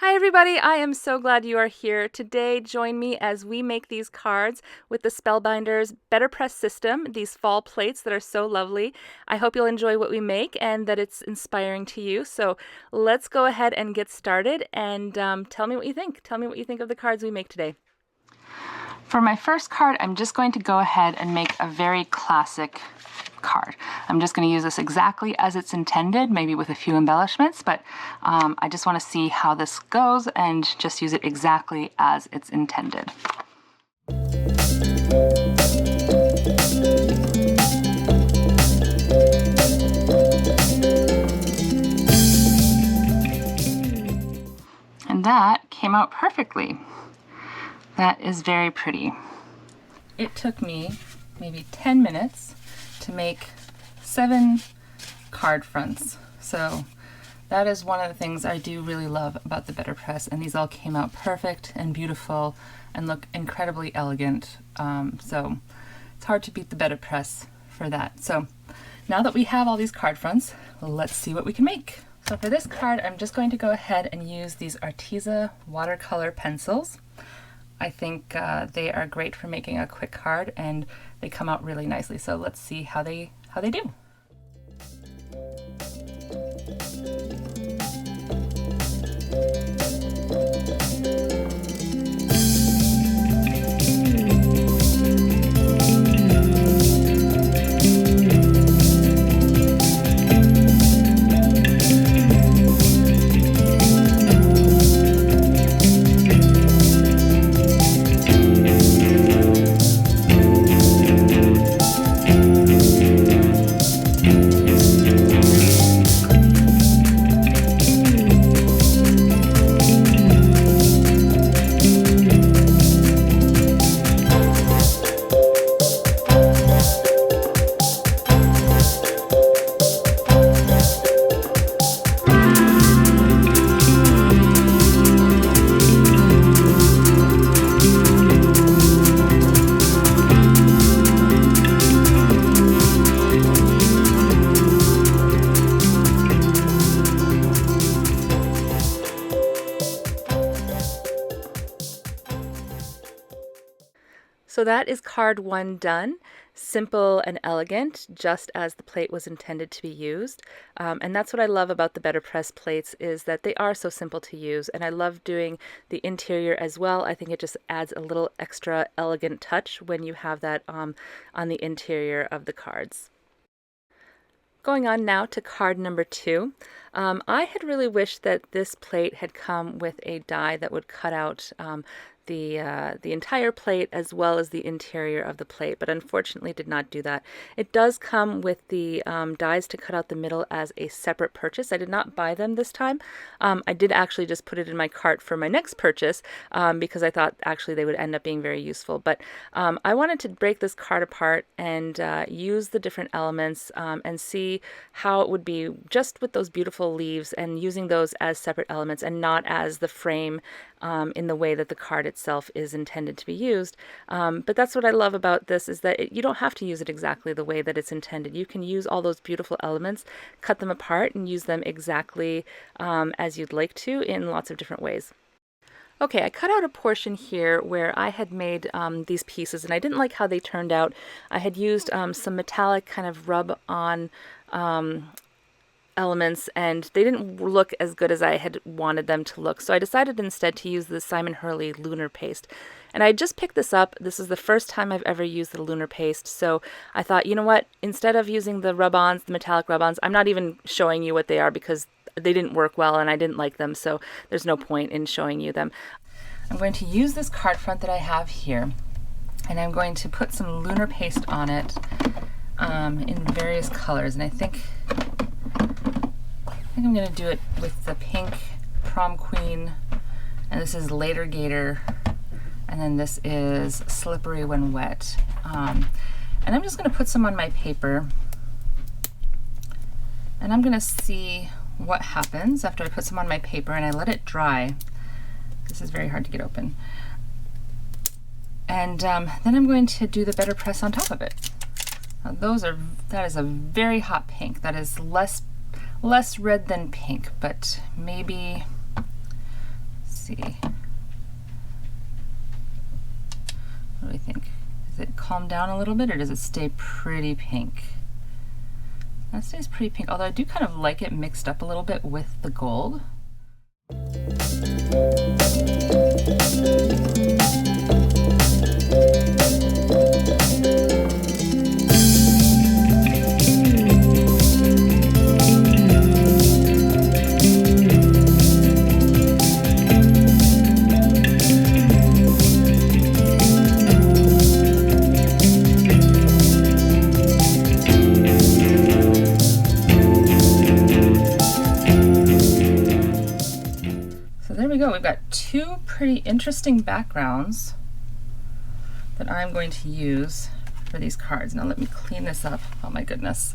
Hi everybody, I am so glad you are here. Today, join me as we make these cards with the Spellbinders Betterpress system, these fall plates that are so lovely. I hope you'll enjoy what we make and that it's inspiring to you. So let's go ahead and get started and tell me what you think. Tell me what you think of the cards we make today. For my first card, I'm just going to go ahead and make a very classic card. I'm just going to use this exactly as it's intended, maybe with a few embellishments, but I just want to see how this goes and just use it exactly as it's intended. And that came out perfectly. That is very pretty. It took me maybe 10 minutes to make 7 card fronts. So that is one of the things I do really love about the Betterpress, and these all came out perfect and beautiful and look incredibly elegant. So it's hard to beat the Betterpress for that. So now that we have all these card fronts, let's see what we can make. So for this card, I'm just going to go ahead and use these ADHESIVES watercolor pencils. I think they are great for making a quick card, and they come out really nicely. So let's see how they do. So that is card 1 done. Simple and elegant, just as the plate was intended to be used. And that's what I love about the Betterpress plates, is that they are so simple to use. And I love doing the interior as well. I think it just adds a little extra elegant touch when you have that on the interior of the cards. Going on now to card number 2. I had really wished that this plate had come with a die that would cut out the entire plate as well as the interior of the plate, but unfortunately did not do that. It does come with the dies to cut out the middle as a separate purchase. I did not buy them this time. I did actually just put it in my cart for my next purchase because I thought actually they would end up being very useful. But I wanted to break this card apart and use the different elements and see how it would be just with those beautiful leaves and using those as separate elements and not as the frame in the way that the card itself is intended to be used. But that's what I love about this, is that you don't have to use it exactly the way that it's intended. You can use all those beautiful elements, cut them apart, and use them exactly as you'd like to in lots of different ways. Okay, I cut out a portion here where I had made these pieces, and I didn't like how they turned out. I had used some metallic kind of rub-on elements, and they didn't look as good as I had wanted them to look. So I decided instead to use the Simon Hurley Lunar Paste. And I just picked this up. This is the first time I've ever used the Lunar Paste. So I thought, you know what, instead of using the rub-ons, the metallic rub-ons, I'm not even showing you what they are because they didn't work well and I didn't like them. So there's no point in showing you them. I'm going to use this card front that I have here, and I'm going to put some Lunar Paste on it in various colors. And I think I'm going to do it with the pink Prom Queen, and this is Later Gator, and then this is Slippery When Wet. And I'm just going to put some on my paper, and I'm going to see what happens after I put some on my paper and I let it dry. This is very hard to get open. And then I'm going to do the Betterpress on top of it. Now that is a very hot pink. That is less red than pink, but maybe see. What do we think? Does it calm down a little bit or does it stay pretty pink? That stays pretty pink, although I do kind of like it mixed up a little bit with the gold. We've got two pretty interesting backgrounds that I'm going to use for these cards. Now let me clean this up. Oh my goodness.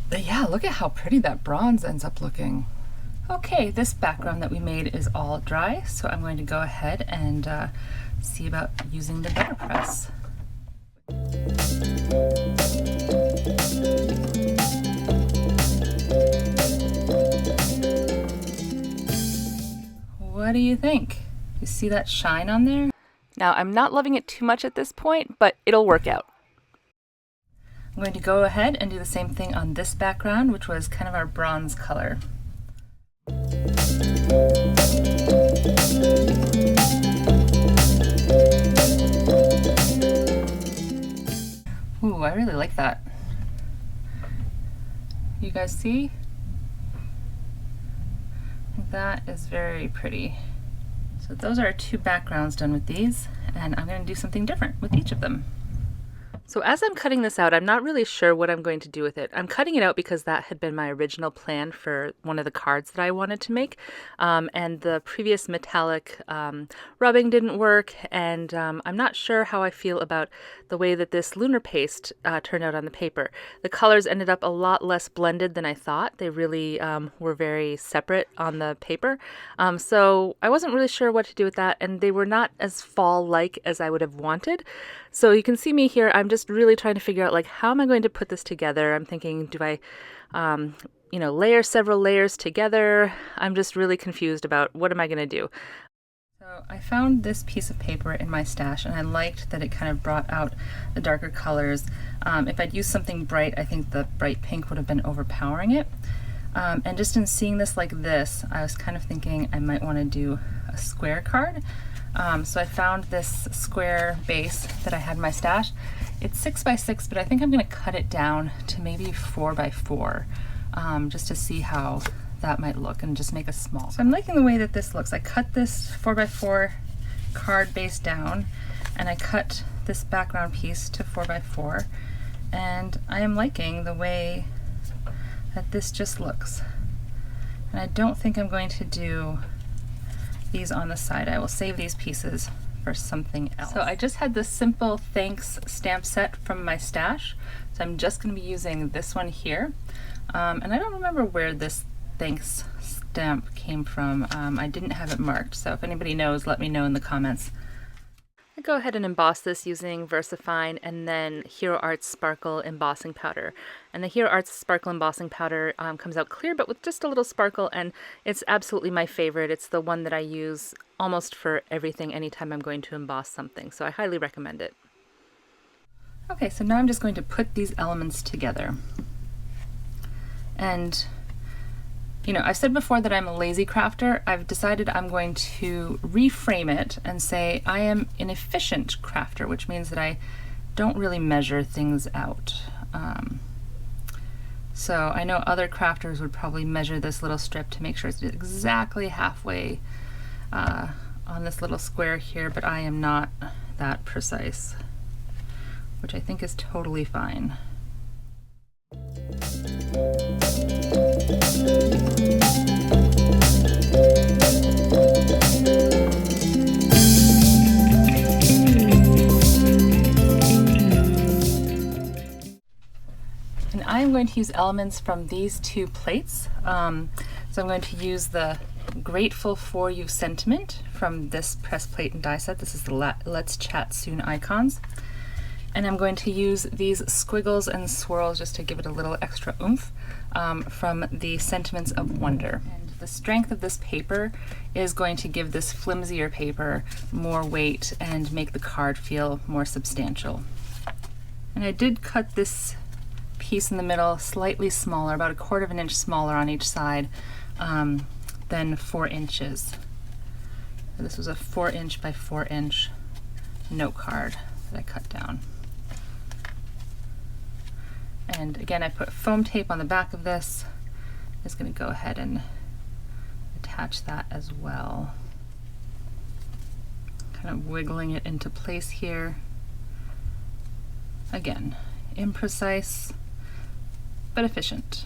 But yeah, look at how pretty that bronze ends up looking. Okay, this background that we made is all dry, so I'm going to go ahead and see about using the Betterpress. What do you think? You see that shine on there? Now, I'm not loving it too much at this point, but it'll work out. I'm going to go ahead and do the same thing on this background, which was kind of our bronze color. Ooh, I really like that. You guys see? That is very pretty. So those are our two backgrounds done with these, and I'm going to do something different with each of them. So as I'm cutting this out, I'm not really sure what I'm going to do with it. I'm cutting it out because that had been my original plan for one of the cards that I wanted to make. And the previous metallic rubbing didn't work, and I'm not sure how I feel about the way that this lunar paste turned out on the paper. The colors ended up a lot less blended than I thought. They really were very separate on the paper. So I wasn't really sure what to do with that, and they were not as fall-like as I would have wanted. So you can see me here, I'm just really trying to figure out, like, how am I going to put this together? I'm thinking, do I, layer several layers together? I'm just really confused about what am I going to do. So I found this piece of paper in my stash, and I liked that it kind of brought out the darker colors. If I'd used something bright, I think the bright pink would have been overpowering it. And just in seeing this like this, I was kind of thinking I might want to do a square card. So I found this square base that I had in my stash. It's 6 by 6, but I think I'm going to cut it down to maybe 4 by 4, just to see how that might look and just make a small. So I'm liking the way that this looks. I cut this 4 by 4 card base down, and I cut this background piece to 4 by 4, and I am liking the way that this just looks. And I don't think I'm going to do these on the side. I will save these pieces for something else. So I just had this simple thanks stamp set from my stash, so I'm just going to be using this one here. And I don't remember where this thanks stamp came from. I didn't have it marked, so if anybody knows, let me know in the comments. I go ahead and emboss this using VersaFine and then Hero Arts Sparkle Embossing Powder. And the Hero Arts Sparkle Embossing Powder comes out clear but with just a little sparkle, and it's absolutely my favorite. It's the one that I use almost for everything anytime I'm going to emboss something, so I highly recommend it. Okay, so now I'm just going to put these elements together. And I've said before that I'm a lazy crafter. I've decided I'm going to reframe it and say I am an efficient crafter, which means that I don't really measure things out. So I know other crafters would probably measure this little strip to make sure it's exactly halfway on this little square here, but I am not that precise, which I think is totally fine. And I am going to use elements from these two plates. So I'm going to use the Grateful For You sentiment from this press plate and die set. This is the Let's Chat Soon icons. And I'm going to use these squiggles and swirls just to give it a little extra oomph from the Sentiments of Wonder. And the The strength of this paper is going to give this flimsier paper more weight and make the card feel more substantial. And I did cut this piece in the middle slightly smaller, about 1/4 of an inch smaller on each side than 4 inches. This was a 4 inch by 4 inch note card that I cut down. And again, I put foam tape on the back of this. I'm just going to go ahead and attach that as well. Kind of wiggling it into place here. Again, imprecise but efficient.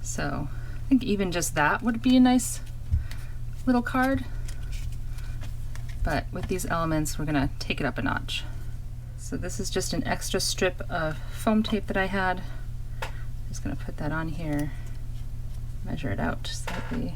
So I think even just that would be a nice little card. But with these elements, we're going to take it up a notch. So this is just an extra strip of foam tape that I had. I'm just going to put that on here, measure it out slightly.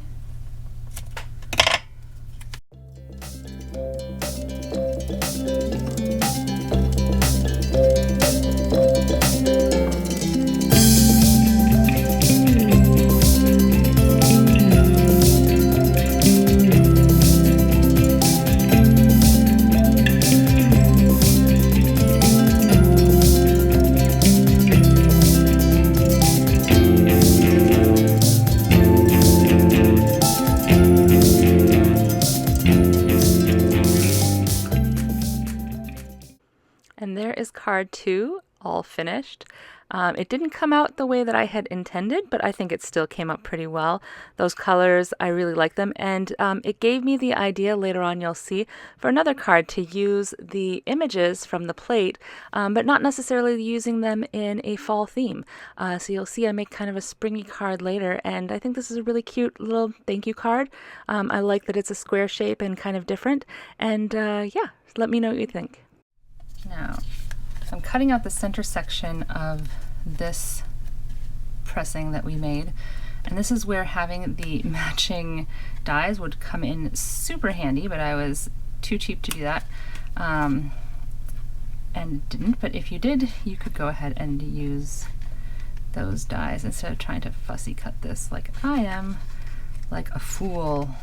And there is card 2, all finished. It didn't come out the way that I had intended, but I think it still came out pretty well. Those colors, I really like them, and it gave me the idea, later on you'll see, for another card to use the images from the plate, but not necessarily using them in a fall theme. So you'll see I make kind of a springy card later, and I think this is a really cute little thank you card. I like that it's a square shape and kind of different, and yeah, let me know what you think. Now, I'm cutting out the center section of this pressing that we made, and this is where having the matching dies would come in super handy, but I was too cheap to do that and didn't. But if you did, you could go ahead and use those dies instead of trying to fussy cut this like I am, like a fool.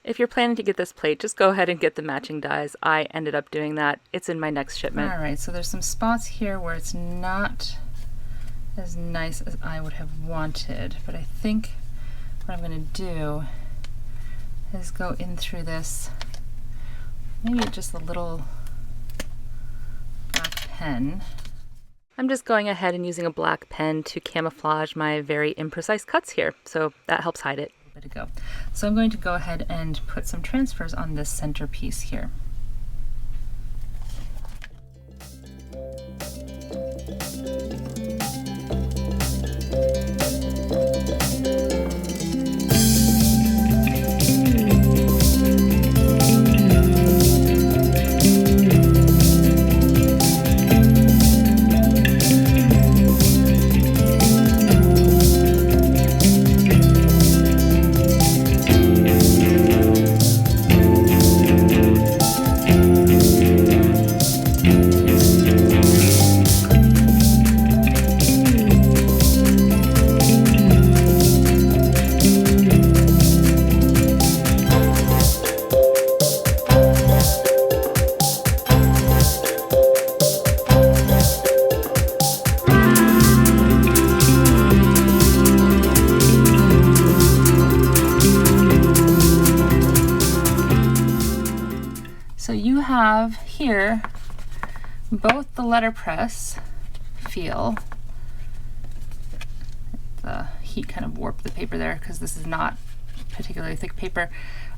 If you're planning to get this plate, just go ahead and get the matching dies. I ended up doing that. It's in my next shipment. All right, so there's some spots here where it's not as nice as I would have wanted, but I think what I'm going to do is go in through this, maybe just a little black pen. I'm just going ahead and using a black pen to camouflage my very imprecise cuts here, so that helps hide it. To go. So I'm going to go ahead and put some transfers on this center piece here. So you have here both the letterpress feel. The heat kind of warped the paper there because this is not particularly thick paper.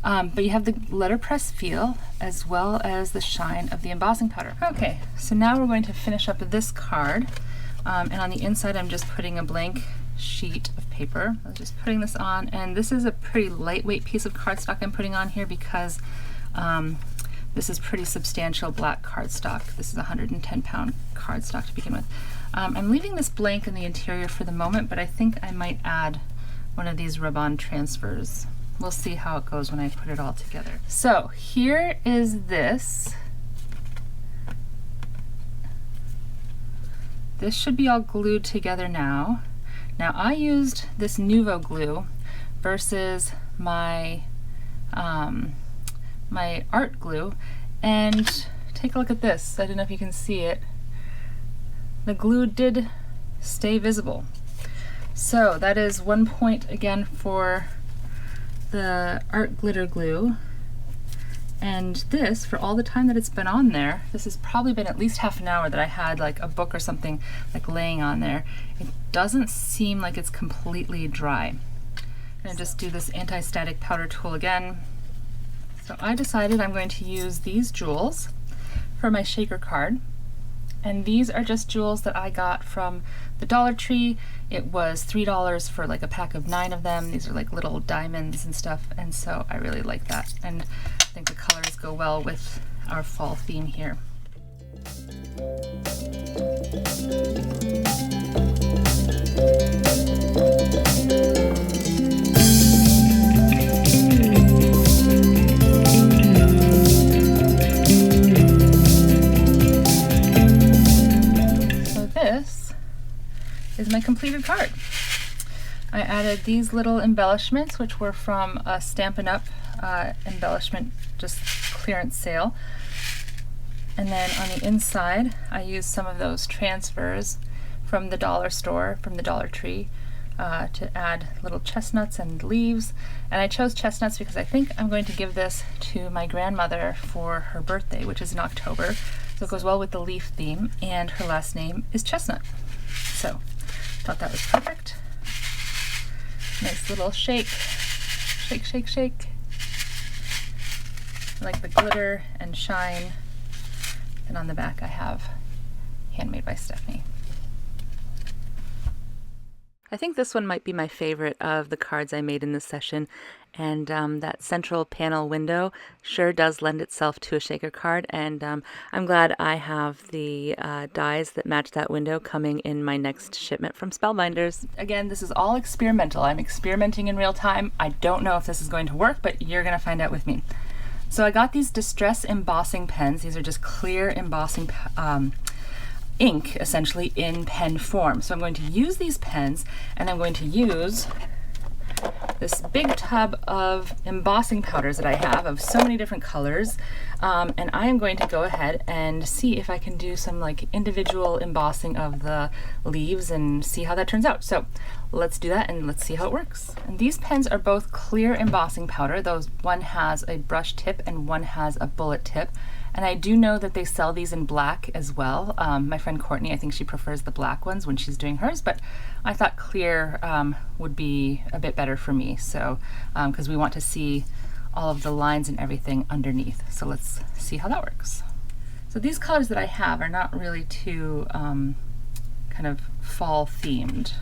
But you have the letterpress feel as well as the shine of the embossing powder. Okay, so now we're going to finish up this card. And on the inside I'm just putting a blank sheet of paper. I'm just putting this on, and this is a pretty lightweight piece of cardstock I'm putting on here because this is pretty substantial black cardstock. This is a 110-pound cardstock to begin with. I'm leaving this blank in the interior for the moment, but I think I might add one of these rub-on transfers. We'll see how it goes when I put it all together. So here is this. This should be all glued together now. Now I used this Nuvo glue versus my my art glue. And take a look at this. I don't know if you can see it. The glue did stay visible. So that is 1 point again for the art glitter glue. And this, for all the time that it's been on there, this has probably been at least half an hour that I had like a book or something like laying on there. It doesn't seem like it's completely dry. I'm gonna just do this anti-static powder tool again. So I decided I'm going to use these jewels for my shaker card. And these are just jewels that I got from the Dollar Tree. It was $3 for like a pack of 9 of them. These are like little diamonds and stuff, and so I really like that. And I think the colors go well with our fall theme here. This is my completed card. I added these little embellishments, which were from a Stampin' Up! Embellishment, just clearance sale. And then on the inside, I used some of those transfers from the dollar store, from the Dollar Tree, to add little chestnuts and leaves. And I chose chestnuts because I think I'm going to give this to my grandmother for her birthday, which is in October. So it goes well with the leaf theme, and her last name is Chestnut. So thought that was perfect. Nice little shake. Shake, shake, shake. I like the glitter and shine. And on the back I have Handmade by Stephanie. I think this one might be my favorite of the cards I made in this session, and that central panel window sure does lend itself to a shaker card, and I'm glad I have the dies that match that window coming in my next shipment from Spellbinders. Again, this is all experimental. I'm experimenting in real time. I don't know if this is going to work, but you're going to find out with me. So I got these distress embossing pens. These are just clear embossing ink, essentially, in pen form. So I'm going to use these pens, and I'm going to use this big tub of embossing powders that I have of so many different colors, and I am going to go ahead and see if I can do some like individual embossing of the leaves and see how that turns out. So let's do that and let's see how it works. And these pens are both clear embossing powder. One has a brush tip and one has a bullet tip. And I do know that they sell these in black as well. My friend Courtney, I think she prefers the black ones when she's doing hers, but I thought clear would be a bit better for me. So, because we want to see all of the lines and everything underneath. So let's see how that works. So these colors that I have are not really too kind of fall themed,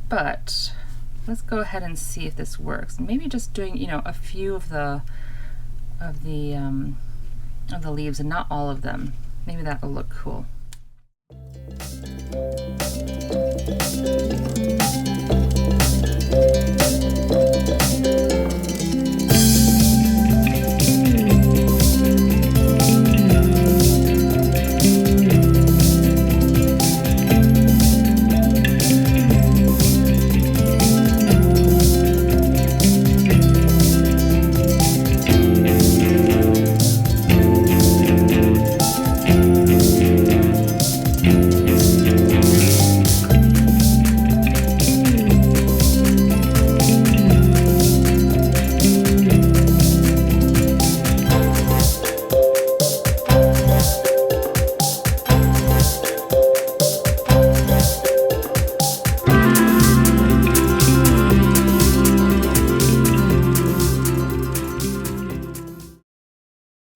but let's go ahead and see if this works. Maybe just doing, you know, a few of the leaves and not all of them. Maybe that will look cool.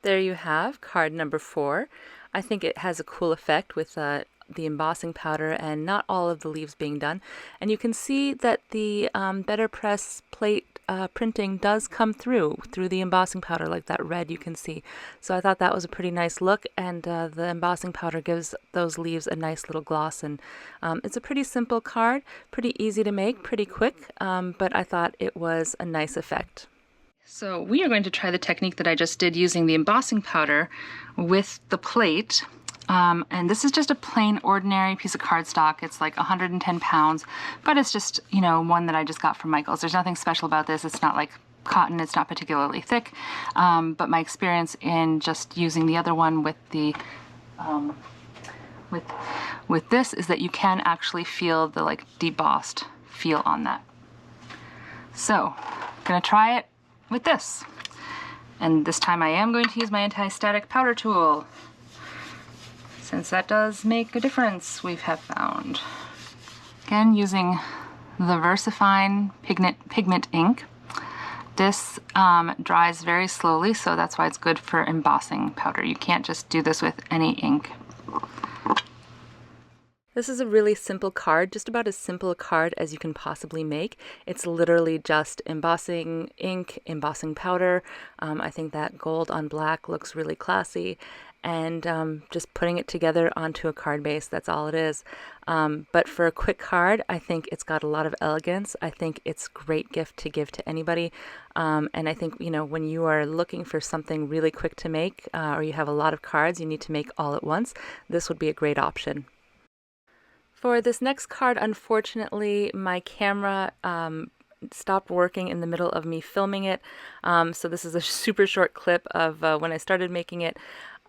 There you have card number 4. I think it has a cool effect with the embossing powder and not all of the leaves being done. And you can see that the Betterpress Plate printing does come through the embossing powder, like that red you can see. So I thought that was a pretty nice look, and the embossing powder gives those leaves a nice little gloss. And it's a pretty simple card, pretty easy to make, pretty quick, but I thought it was a nice effect. So we are going to try the technique that I just did using the embossing powder with the plate. And this is just a plain ordinary piece of cardstock. It's like 110 pounds, but it's just, you know, one that I just got from Michael's. There's nothing special about this. It's not like cotton. It's not particularly thick. But my experience in just using the other one with the with this is that you can actually feel the like debossed feel on that. So I'm gonna try it with this. And this time I am going to use my anti-static powder tool, since that does make a difference, we have found. Again, using the VersaFine pigment ink. This dries very slowly, so that's why it's good for embossing powder. You can't just do this with any ink. This is a really simple card, just about as simple a card as you can possibly make. It's literally just embossing ink, embossing powder. I think that gold on black looks really classy, and just putting it together onto a card base. That's all it is. But for a quick card, I think it's got a lot of elegance. I think it's a great gift to give to anybody. And I think, you know, when you are looking for something really quick to make, or you have a lot of cards you need to make all at once, this would be a great option. For this next card, unfortunately, my camera stopped working in the middle of me filming it. So this is a super short clip of when I started making it.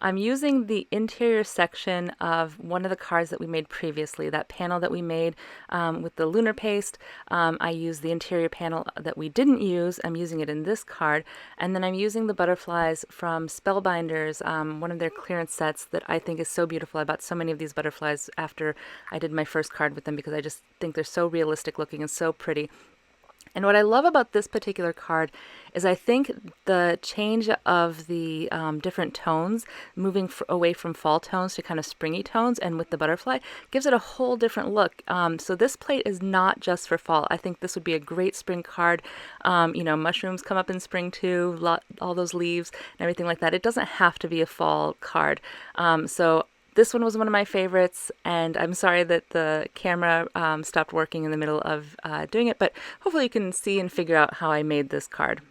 I'm using the interior section of one of the cards that we made previously, that panel that we made with the lunar paste. I used the interior panel that we didn't use. I'm using it in this card. And then I'm using the butterflies from Spellbinders, one of their clearance sets that I think is so beautiful. I bought so many of these butterflies after I did my first card with them because I just think they're so realistic looking and so pretty. And what I love about this particular card is I think the change of the different tones, moving away from fall tones to kind of springy tones, and with the butterfly, gives it a whole different look. So this plate is not just for fall. I think this would be a great spring card. You know, mushrooms come up in spring too, all those leaves and everything like that. It doesn't have to be a fall card. So this one was one of my favorites, and I'm sorry that the camera stopped working in the middle of doing it, but hopefully you can see and figure out how I made this card.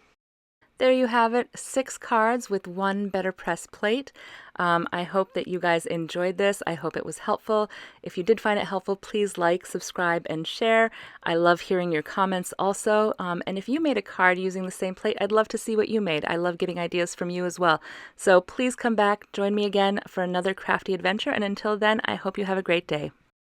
There you have it, 6 cards with 1 Betterpress plate. I hope that you guys enjoyed this. I hope it was helpful. If you did find it helpful, please like, subscribe, and share. I love hearing your comments also. And if you made a card using the same plate, I'd love to see what you made. I love getting ideas from you as well. So please come back, join me again for another crafty adventure. And until then, I hope you have a great day.